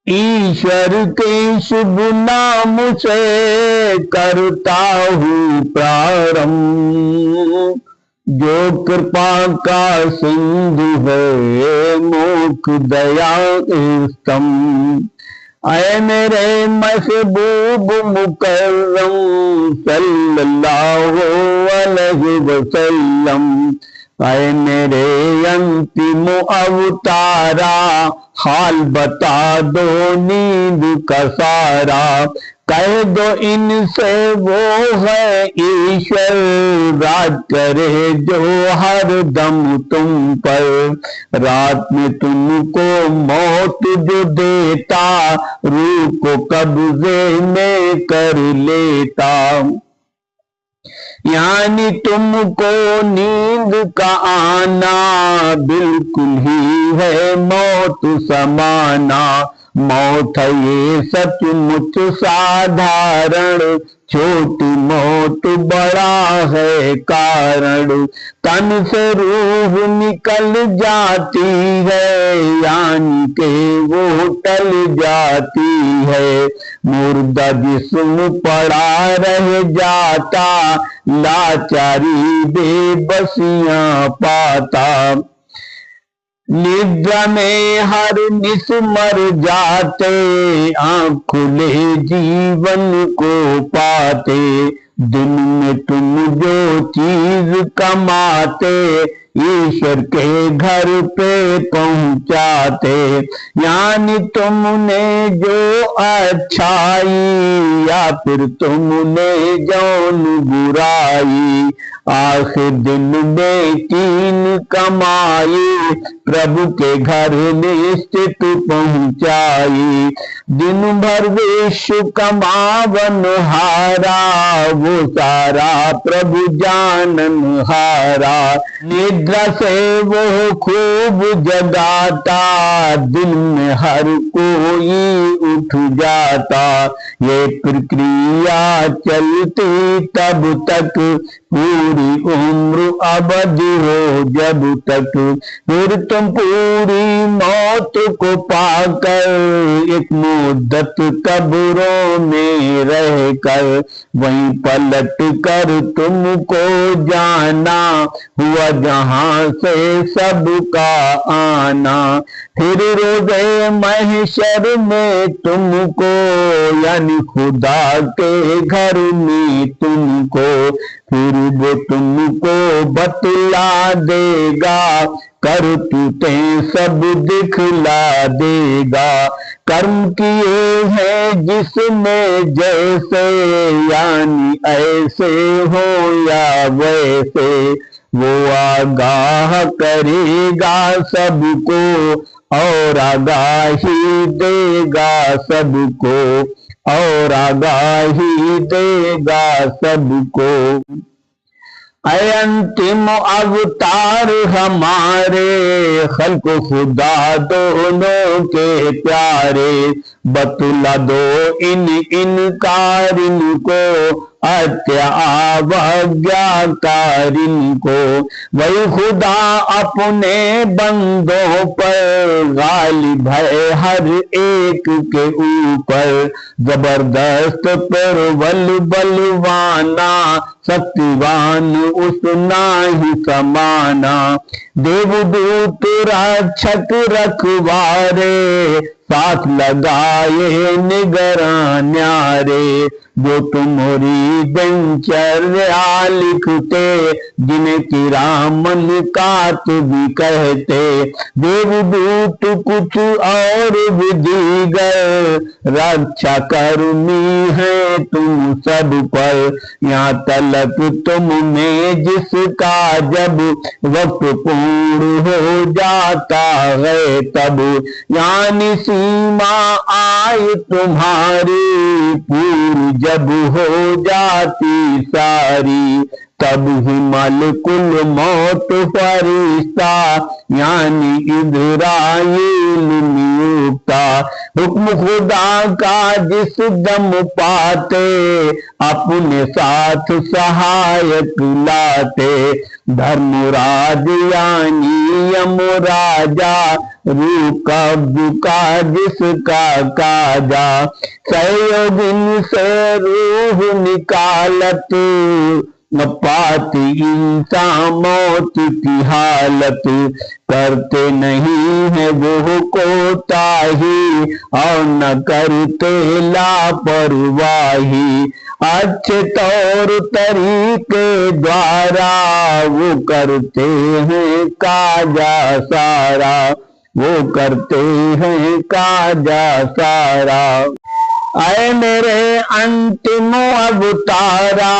ईश्वर के शुभ नाम से करता हूँ प्रारंभ, जो कृपा का सिंधु है मोक्ष दया स्तंभ। ऐ मेरे महबूब मुकर्रम सल्लल्लाहु अलैहि वसल्लम, ऐ मेरे अंतिम अवतारा हाल बता दो नींद का सारा। कह दो इनसे वो है ईश्वर, राज करे जो हर दम तुम पर। रात में तुमको मौत जो देता, रूह को कब्जे में कर लेता। यानी तुमको नींद का आना बिल्कुल ही है मौत समाना। मौत है ये सचमुच साधारण, छोटी मौत बड़ा है कारण। तन से रूह निकल जाती है, यानी के वो टल जाती है। मुर्दा जिस्म पड़ा रह जाता, लाचारी बेबसियां पाता। निद्रा में हर निस मर जाते, आँख खुले जीवन को पाते। दिन में तुम जो चीज कमाते, ईश्वर के घर पे पहुंचाते। यानी तुमने जो अच्छाई, या फिर तुमने जौन बुराई, आखिर दिन में तीन कमाई, प्रभु के घर निश्चित पहुंचाई। दिन भर विश्व कमावन हारा, वो सारा प्रभु जानन हारा। निद्रा से वो खूब जगाता, दिन में हर कोई उठ जाता। ये प्रक्रिया चलती तब तक, पूरी उम्र अवधि हो जब तक। फिर तुम पूरी मौत को पाकर, एक मुद्दत कब्रों में रहकर, वहीं पलट कर तुमको जाना हुआ जहां से सबका आना। फिर रोज़े महशर में तुमको, यानी खुदा के घर में तुमको, फिर वो तुमको बतला देगा, करतूते सब दिखला देगा। कर्म किए हैं जिसमें जैसे, यानी ऐसे हो या वैसे, वो आगाह करेगा सबको, और आगाही देगा सबको, और आगाही देगा सबको। ऐ अंतिम अवतार हमारे, खल्क खुदा दोनों के प्यारे। बतला दो इन इनकारिन को, अत्यावज्ञाकारिन को। वही खुदा अपने बंदों पर गालिब है हर एक के ऊपर। जबरदस्त प्रबल बलवाना, शक्तिवान उसना ही समाना। देवदूत रक्षक रखवारे, साथ लगाए निगरां न्यारे। जो तुम्हारी दिनचर्या लिखते, जिन्हें किरामन कातिब कहते। देवदूत कुछ और विधिगर, रक्षा कर्मी है तुम सब पर। यहाँ तलक तुम में जिसका जब वक्त पूर्ण हो जाता है तब, यानी सीमा आए तुम्हारी पूरी जब हो जाती सारी। तब ही मलकुल मौत फरिश्ता, यानी इज़राइल नियुक्ता, हुक्म खुदा का जिस दम पाते अपने साथ सहायक लाते। धर्मराज यानी यमराजा रूह कब्ज का जिसका काजा। सहयोगिन से रूह निकालत न पाती इंसान मौत की हालत। करते नहीं है वो कोताही और न करते लापरवाही। अच्छे तौर तरीके द्वारा वो करते हैं काजा सारा, वो करते हैं काजा सारा। आए मेरे अंतिम अवतारा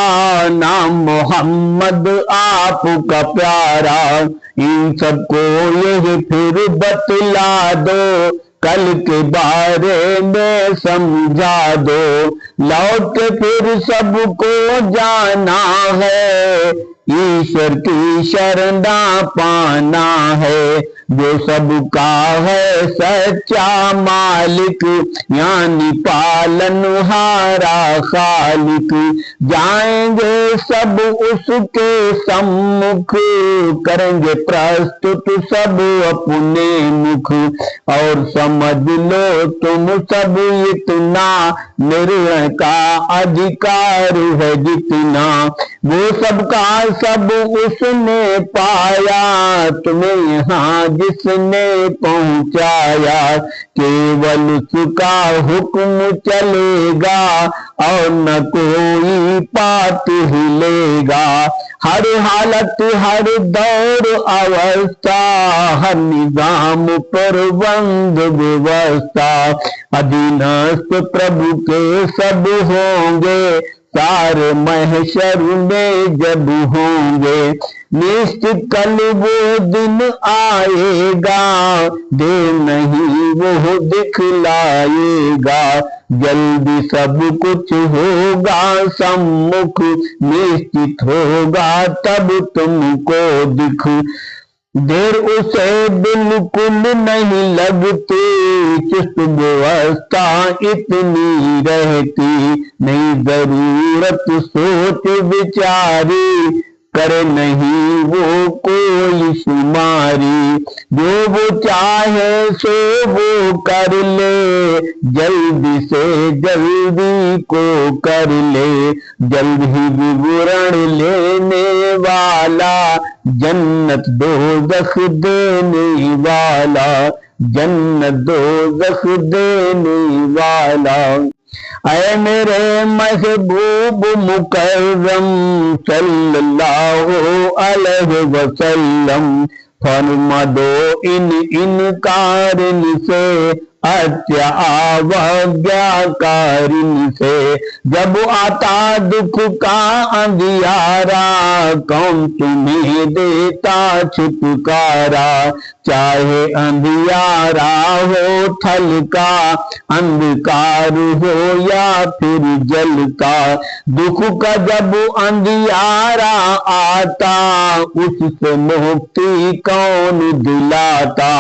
नाम मोहम्मद आपका प्यारा। इन सबको यही फिर बतला दो, कल के बारे में समझा दो। लौट फिर सबको जाना है, ईश्वर की शरणा पाना है। जो सबका है सच्चा मालिक यानी पालनहारा खालिक। जाएंगे सब उसके सम्मुख, करेंगे प्रस्तुत सब अपने मुख। और समझ लो तुम सब इतना, निर्णय का अधिकार है जितना। वो सबका सब उसने पाया, तुम्हें यहाँ जिसने पहुंचाया। केवल उसका हुक्म चलेगा और न कोई पात हिलेगा। हर हालत हर दौर अवस्था, हर निजाम प्रबंध व्यवस्था। अधीनस्थ प्रभु के सब होंगे, सारे महशर में जब होंगे। निश्चित कल वो दिन आएगा, देर नहीं वो दिखलाएगा। जल्दी सब कुछ होगा सम्मुख, निश्चित होगा तब तुमको दिख। देर उसे बिल्कुल नहीं लगती, चुस्त व्यवस्था इतनी रहती। नहीं जरूरत सोच विचारी, करे नहीं वो कोई शुमारी। जो वो चाहे सो वो कर ले, जल्दी से जल्दी को कर ले। जल्द ही विवरण लेने वाला, जन्नत दोज़ख देने वाला, जन्नत दोज़ख देने वाला। ऐ मेरे महबूब मुकर्रम सल्लल्लाहु अलैहि वसल्लम, फरमा दो इन इनकारिन से, अवज्ञाकारिन से। जब आता दुख का अंधियारा, कौन तुम्हें देता छुटकारा। चाहे अंधियारा हो थल का, अंधकार हो या फिर जल का। दुख का जब अंधियारा आता, उससे मुक्ति कौन दिलाता।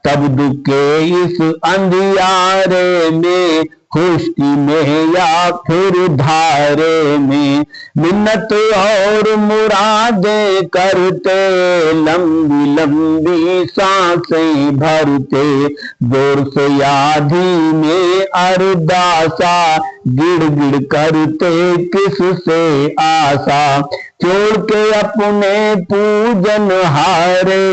तब दुख के इस अंधियारे में, खुश्की में या फिर धारे में, मिन्नत और मुरादें करते, लंबी लंबी सांसें भरते। जोर से आधी में अरदासा, गिड़ गिड़ करते किससे आशा। छोड़ के अपने पूजन हारे,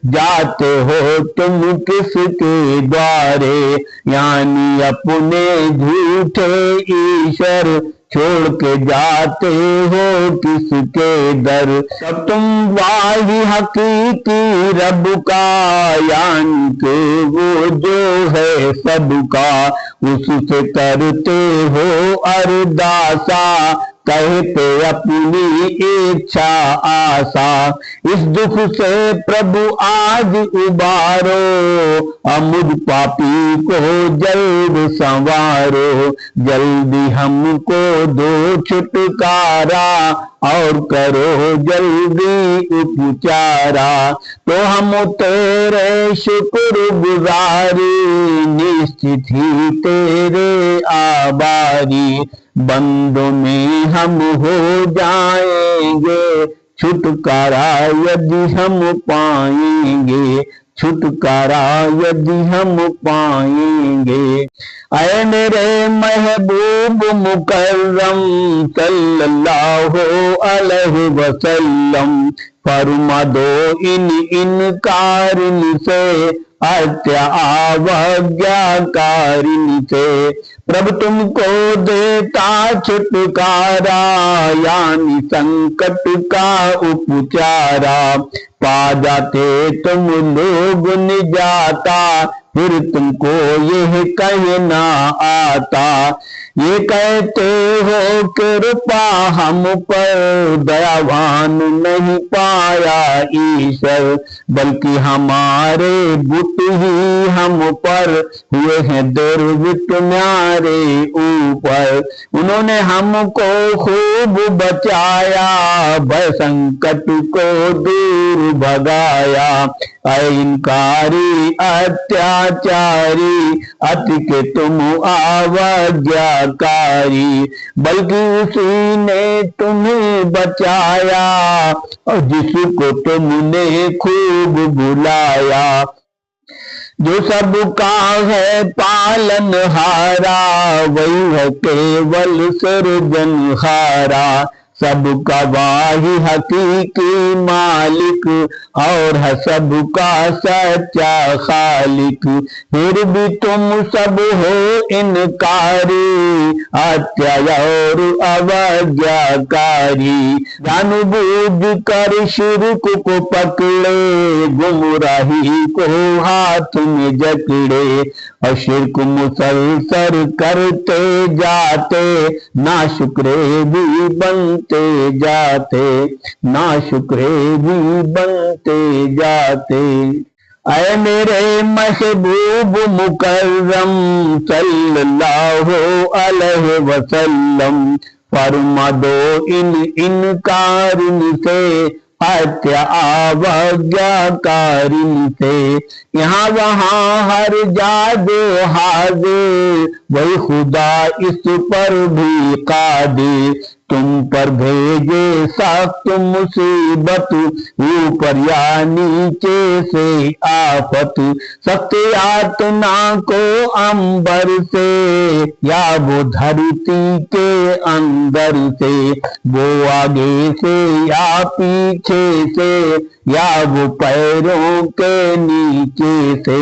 जाते हो तुम किसके द्वारे। यानी अपने झूठे ईश्वर, छोड़ के जाते हो किसके दर। तब तुम वाही हकीकी रब का, यानी के वो जो है सबका, उससे करते हो अरदासा। कहते अपनी इच्छा आशा। इस दुख से प्रभु आज उबारो, मुझ पापी को जल्द संवारो। जल्दी हमको दो छुटकारा, और करो जल्दी उपचारा। तो हम तेरे शुक्र गुजारी, थी तेरे आबारी, बंदों में हम हो जाएंगे छुटकारा यदि हम पाएंगे, छुटकारा यदि हम पाएंगे। ऐ मेरे महबूब मुकर्रम सल्लल्लाहु अलैहि वसल्लम, फरमा दो इन इनकारिन से, अत्या अवज्ञाकारिन से। प्रभु तुमको देता छुटकारा, यानी संकट का उपचारा, पा जाते तुम लोग निजाता, फिर तुमको यह कहना आता। ये कहते हो कृपा हम पर, दयावान नहीं पाया ईश्वर, बल्कि हमारे बुत ही हम पर हुए हैं दुर्वृत्त न्यारे ऊपर। उन्होंने हमको खूब बचाया, भय संकट को दूर भगाया। ऐ इनकारी अत्याचारी, अति के तुम अवज्ञाकारी, बल्कि उसी ने तुम्हें बचाया, और जिसको तुमने खूब बुलाया। जो सबका है पालनहारा, वही है केवल सृजनहारा, सबका वाही हकीकी मालिक, और है सबका सच्चा खालिक। फिर भी तुम सब हो इनकारी, अत्याचार और अवज्ञाकारी। जानबूझ कर शिर्क को पकड़े, गुमराही को हाथ में जकड़े, और शिर्क मुसलसल करते जाते, नाशुक्रे भी बनते जाते, नाशुक्रे भी बनते जाते। ऐ मेरे महबूब मुकर्रम सल्लल्लाहु अलैहि वसल्लम, फरमा दो इन इनकारिन से, अत्या अवज्ञाकारिन से। यहाँ वहाँ हर जादे हाजिर, वही खुदा इस पर भी कादिर। तुम पर भेजे सख्त मुसीबत, ऊपर या नीचे से आफत। सख्त यातना को अंबर से, या वो धरती के अंदर से, वो आगे से या पीछे से, या वो पैरों के नीचे से।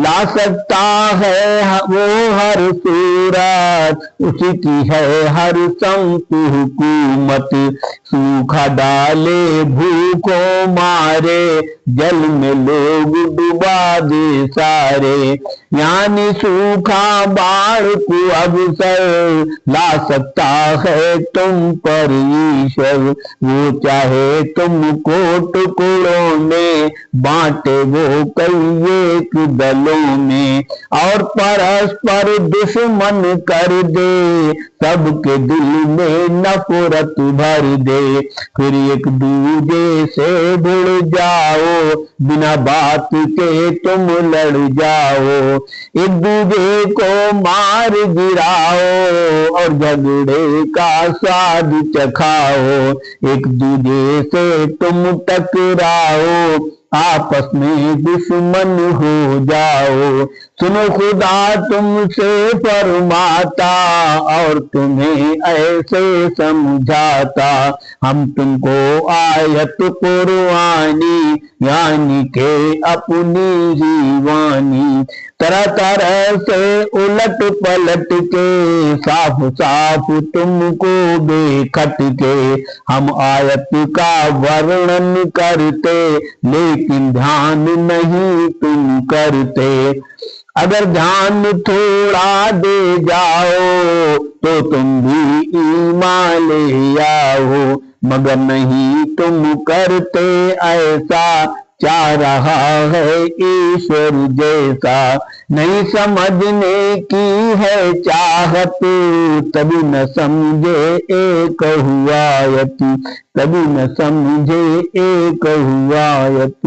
ला सकता है वो हर सूरत, उसी की है हर संत हुकूमत। सूखा डाले भूखों मारे, जल में लोग डुबा दे सारे। यानी सूखा बाढ़ को अवसर, ला सकता है तुम पर ईश्वर। वो चाहे तुमको टुकड़ों में बांटे, वो कई एक दलों में, और परस्पर दुश्मन कर दे, सबके दिल में नफरत भर दे। फिर एक दूजे से भिड़ जाओ, बिना बात के तुम लड़ जाओ। एक दूजे को मार गिराओ, और झगड़े का स्वाद चखाओ। एक दूजे से तुम टकराओ, आपस में दुश्मन हो जाओ। सुनो खुदा तुमसे फरमाता, और तुम्हें ऐसे समझाता। हम तुमको आयत कुरआनी, यानी के अपनी ही वानी, तरह तरह से उलट पलट के, साफ साफ तुमको बेखट के हम आयत का वर्णन करते, लेकिन ध्यान नहीं तुम करते। अगर ध्यान थोड़ा दे जाओ, तो तुम भी ईमान ले आओ, मगर नहीं तुम करते ऐसा, चाह रहा है ईश्वर जैसा। नहीं समझने की है चाहत, तभी न समझे एक हुआयत, तभी न समझे एक हुआयत।